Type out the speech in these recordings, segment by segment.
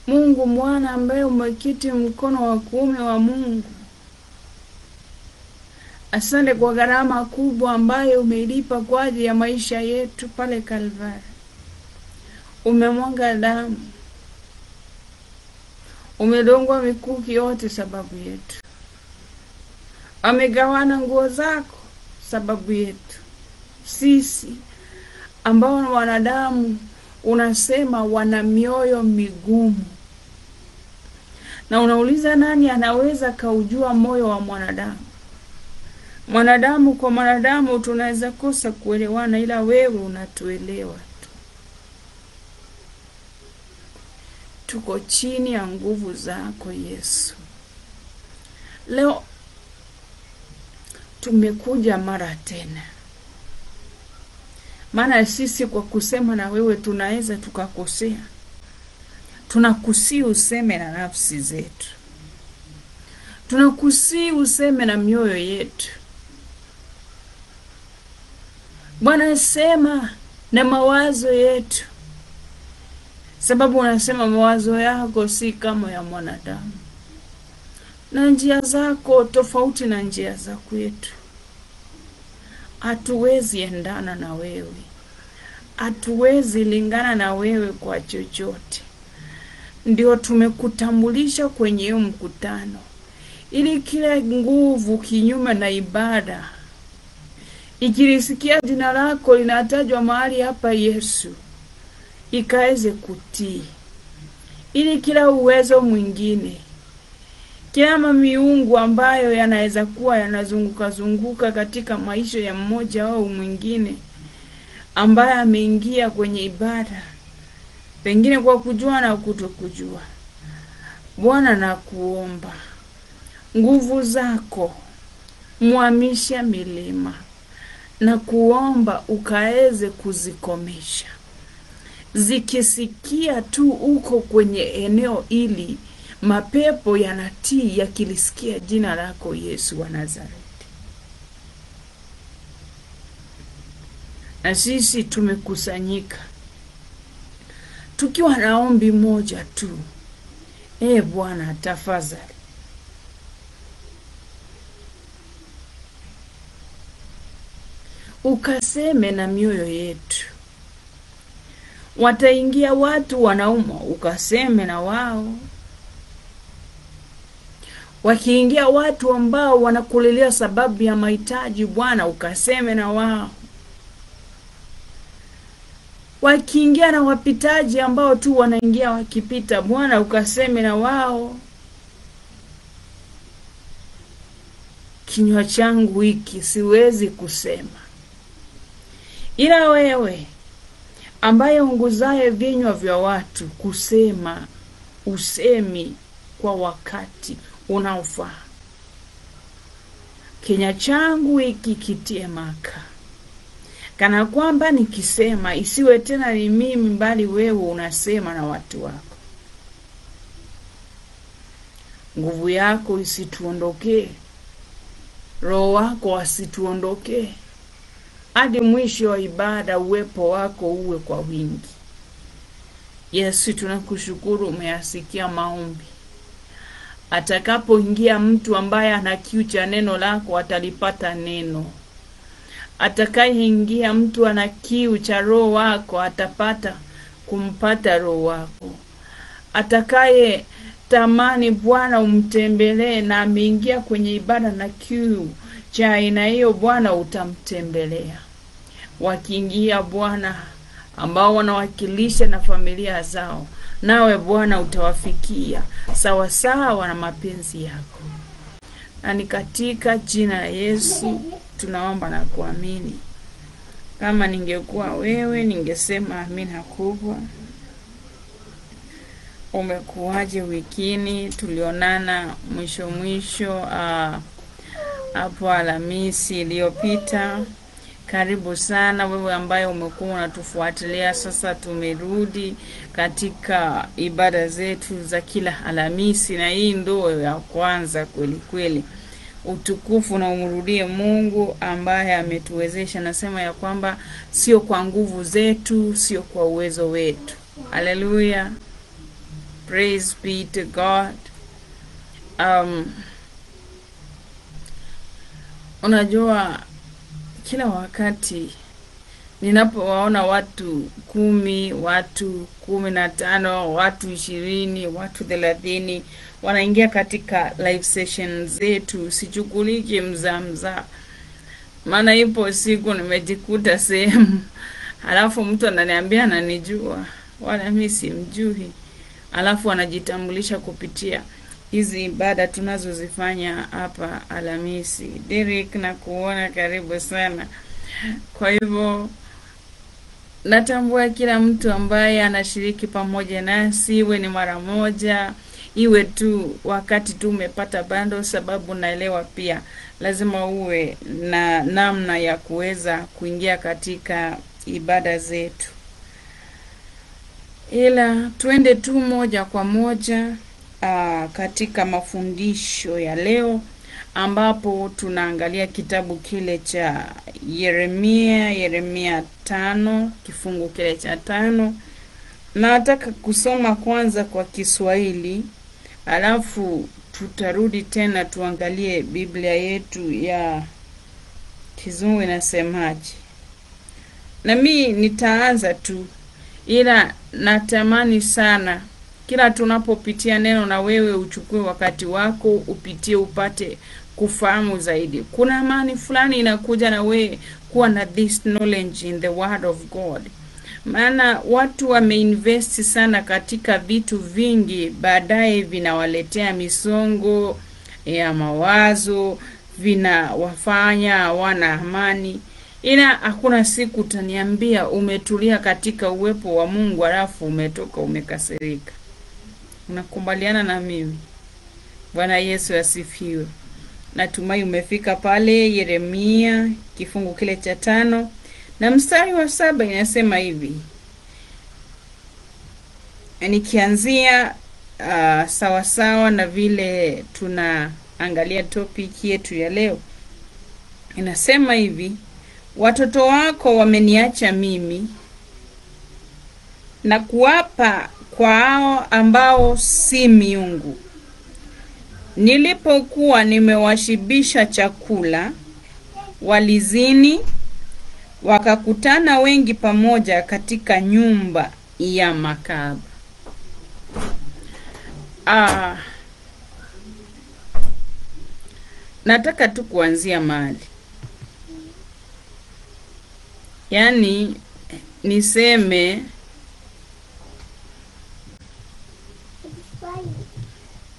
Mungu mwana ambaye umeketi mkono wa kuume wa Mungu, asante kwa gharama kubwa ambayo umeilipa kwa ajili ya maisha yetu pale Kalvari. Umemwaga damu, umedongwa mikuki yote sababu yetu, amegawana nguo zako sababu yetu. Sisi ambao wanadamu unasema wana mioyo migumu, na unauliza nani anaweza kaujua moyo wa mwanadamu? Mwanadamu kwa mwanadamu tunaweza kosa kuelewana, ila wewe unatuelewa tu. Tuko chini ya nguvu zako Yesu. Leo tumekuja mara tena, maana sisi kwa kusema na wewe tunaweza tukakosea. Tunakusii useme na nafsi zetu, tunakusii useme na mioyo yetu. Bwana, sema na mawazo yetu, sababu unasema mawazo yako si kama ya mwanadamu, na njia zako tofauti na njia za kwetu. Hatuwezi endana na wewe, hatuwezi lingana na wewe kwa chochote. Ndio tumekutambulisha kwenye hiyo mkutano, ili kila nguvu kinyume na ibada ikilisikia jina lako linatajwa mahali hapa Yesu, ikaweze kutii. Ili kila uwezo mwingine, kila miungu ambayo yanaweza kuwa yanazunguka katika maisha ya mmoja au mwingine ambaye ameingia kwenye ibada, pengine kwa kujua na kutokujua, Bwana nakuomba nguvu zako muhamisha milima, na kuomba ukaweze kuzikomesha. Zikisikia tu uko kwenye eneo ili, mapepo yanatii yakilisikia jina lako Yesu wa Nazareti. Na sisi tumekusanyika tukiwa na ombi moja tu. Bwana, tafadhali ukaseme na mioyo yetu. Wataingia watu wanaumwa, ukaseme na wao. Wakiingia watu ambao wanakulilia sababu ya mahitaji, Bwana, ukaseme na wao. Wakiingia na wapitaji ambao tu wanaingia wakipita, Bwana, ukaseme na wao. Kinywa changu hiki siwezi kusema, ila wewe ambaye unguzaye vinywa vya watu kusema, usemi kwa wakati unaofaa. Kinywa changu hiki kitie maka, kana kwamba nikisema isiwe tena ni mimi bali wewe unasema na watu wako. Nguvu yako isituondokee, Roho wako asituondokee. Hadi mwisho wa ibada uwepo wako uwe kwa wingi. Yesu, tunakushukuru umeyasikia maombi. Atakapoingia mtu ambaye ana kiu cha neno lako, atalipata neno. Atakayeingia mtu ana kiu cha Roho wako, atapata kumpata Roho wako. Atakaye tamani Bwana umtembelee na ameingia kwenye ibada na kiu cha aina hiyo, Bwana utamtembelea. Wakiingia Bwana ambao wanawakilisha na familia zao, nawe Bwana utawafikia sawa sawa na mapenzi yako. Na ni katika jina la Yesu tunaomba na kuamini. Kama ningekuwa wewe ningesema amina kubwa. Umekuwaje wikini? Tulionana mwisho hapo Alhamisi iliyopita. Karibu sana wewe ambaye umekuwa unatufuatilia. Sasa tumerudi katika ibada zetu za kila Alhamisi, na hii ndio ya kwanza kweli kweli. Utukufu na umrudie Mungu ambaye ametuwezesha. Nasema ya kwamba sio kwa nguvu zetu, sio kwa uwezo wetu. Haleluya. Praise be to God. Unajua kila wakati ninapowaona watu 10, watu 15, watu 20, watu 30 wanaingia katika live session zetu, sichukuliki mzamza. Maana ipo siku nimejikuta sehemu, alafu mtu ananiambia ananijua, wala mimi simjui. Alafu anajitambulisha kupitia hizi ibada tunazozifanya hapa Alhamisi. Derek, na kuona karibu sana. Kwa hivyo natambua kila mtu ambaye anashiriki pamoja nasi, iwe ni mara moja, iwe tu wakati tu umepata bando, sababu naelewa pia lazima uwe na namna ya kuweza kuingia katika ibada zetu. Ila tuende tu moja kwa moja katika mafundisho ya leo, ambapo tunaangalia kitabu kile cha Yeremia 5, kifungu kile cha 5. Nataka kusoma kwanza kwa Kiswahili, alafu tutarudi tena tuangalie Biblia yetu ya Kizungu inasemaje. Na mimi nitaanza tu, ila natamani sana kila tunapopitia neno na wewe uchukue wakati wako upitie upate kufahamu zaidi. Kuna maana fulani inakuja na wewe kuwa na this knowledge in the word of God. Maana watu wameinvest sana katika vitu vingi, baadaye vinawaletea misongo ya mawazo, vinawafanya hawana amani. Ila hakuna siku utaniambia umetulia katika uwepo wa Mungu alafu umetoka umekasirika. Unakubaliana na mimi? Bwana Yesu asifiwe. Natumai umefika pale Yeremia kifungu kile cha 5 na mstari wa 7 inasema hivi. Nikianzia sawa na vile tunaangalia topic yetu ya leo. Inasema hivi: watoto wako wameniacha mimi na kuwapa kwa hao ambao si miungu. Nilipokuwa nimewashibisha chakula, walizini, wakakutana wengi pamoja katika nyumba ya makahaba. Nataka tu kuanzia mahali. Yaani niseme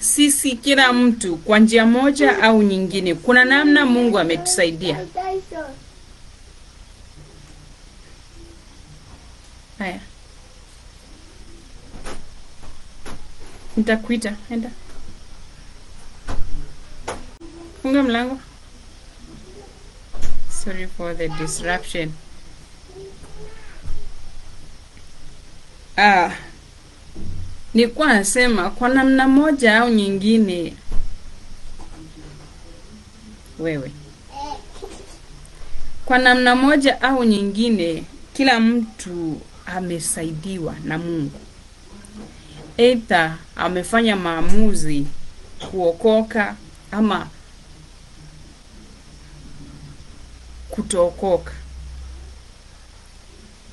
sisi kila mtu kwa njia moja au nyingine kuna namna Mungu ametusaidia. Haya. Nitakuita, enda. Funga mlango. Sorry for the disruption. Nilikuwa nasema kwa namna moja au nyingine kwa namna moja au nyingine kila mtu amesaidiwa na Mungu. Aidha amefanya maamuzi kuokoka ama kutookoka.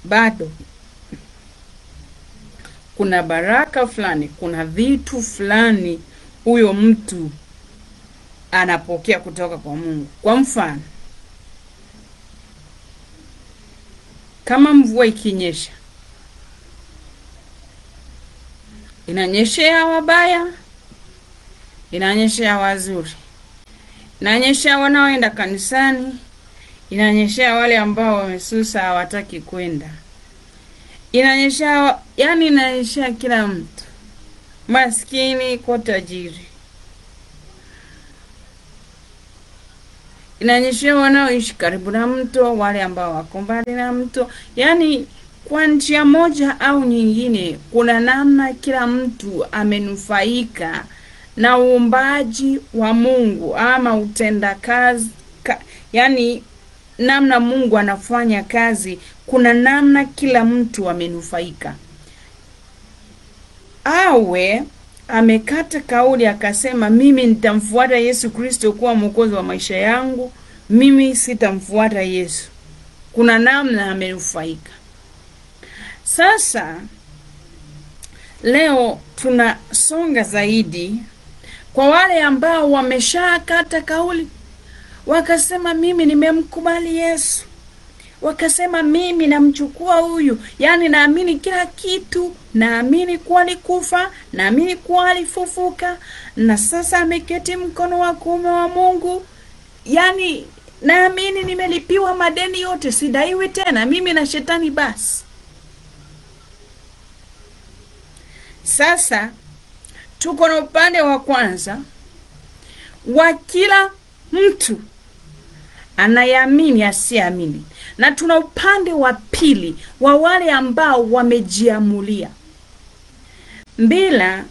Bado kuna baraka fulani, kuna vitu fulani huyo mtu anapokea kutoka kwa Mungu. Kwa mfano, kama mvua ikinyesha, inanyeshea wabaya, inanyeshea wazuri, inanyeshea wanaoenda kanisani, inanyeshea wale ambao wamesusa hawataki kwenda, inanyeshea, yani inanyeshea kila mtu, maskini kwa tajiri, inanyeshea wanaoishi karibu na mto, wale ambao wako mbali na mto. Yani kwa njia moja au nyingine kuna namna kila mtu amenufaika na uumbaji wa Mungu ama utenda kazi, yani namna Mungu anafanya kazi, kuna namna kila mtu amenufaika. awe amekata kauli akasema mimi nitamfuata Yesu Kristo kuwa mwokozi wa maisha yangu, mimi sitamfuata Yesu, kuna namna amenufaika. Sasa leo tunasonga zaidi kwa wale ambao wameshakata kauli wakasema mimi nimemkubali Yesu, wakasema mimi namchukua huyu, yani naamini kila kitu, naamini kuwa alikufa, naamini kuwa alifufuka, na sasa ameketi mkono wa kuume wa Mungu, yani naamini nimelipiwa madeni yote, sidaiwi tena mimi na shetani basi. Sasa tuko na upande wa kwanza wa kila mtu anayeamini asiamini, na tuna upande wa pili wa wale ambao wamejiamulia bila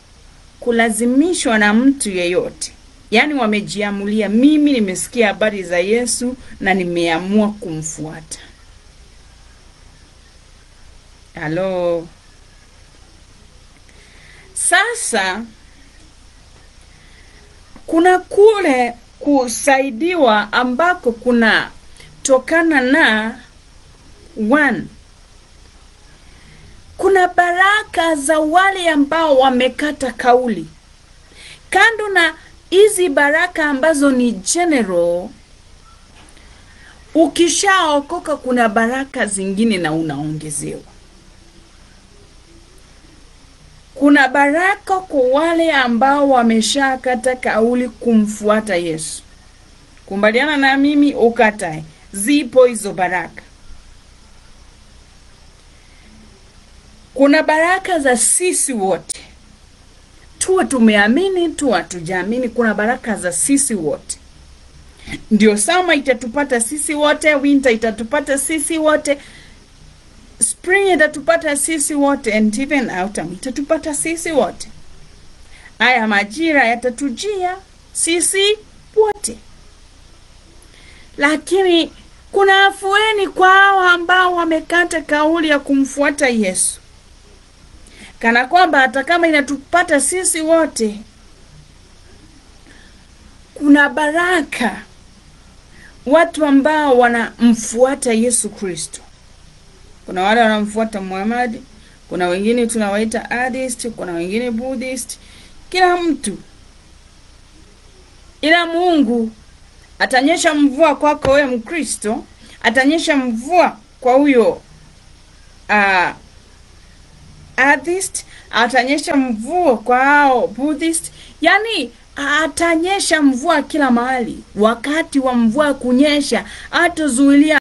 kulazimishwa na mtu yeyote, yani wamejiamulia, mimi nimesikia habari za Yesu na nimeamua kumfuata. Halo. Sasa kuna kule kusaidiwa ambako kuna tokana na kuna baraka za wale ambao wamekata kauli. Kando na hizi baraka ambazo ni general, ukishaokoka kuna baraka zingine na unaongezewa. Kuna baraka kwa wale ambao wameshakata kauli kumfuata Yesu. Kumbaliana na mimi ukatae, zipo hizo baraka. Kuna baraka za sisi wote, tuwe tumeamini tuwe hatujaamini, kuna baraka za sisi wote. Ndio summer itatupata sisi wote, winter itatupata sisi wote, spring itatupata sisi wote, and even autumn itatupata sisi wote. Haya majira yatatujia sisi wote. Lakini kuna afueni kwa hao ambao wamekata kauli ya kumfuata Yesu, kana kwamba hata kama inatupata sisi wote, kuna baraka watu ambao wanamfuata Yesu Kristo. Kuna wale wanamfuata Muhammad, kuna wengine tunawaita atheist, kuna wengine Buddhist, kila mtu. Ila Mungu atanyesha mvua kwako wewe Mkristo, atanyesha mvua kwa huyo atheist, atanyesha mvua kwa hao Buddhist, yani atanyesha mvua kila mahali. Wakati wa mvua kunyesha hatazuilia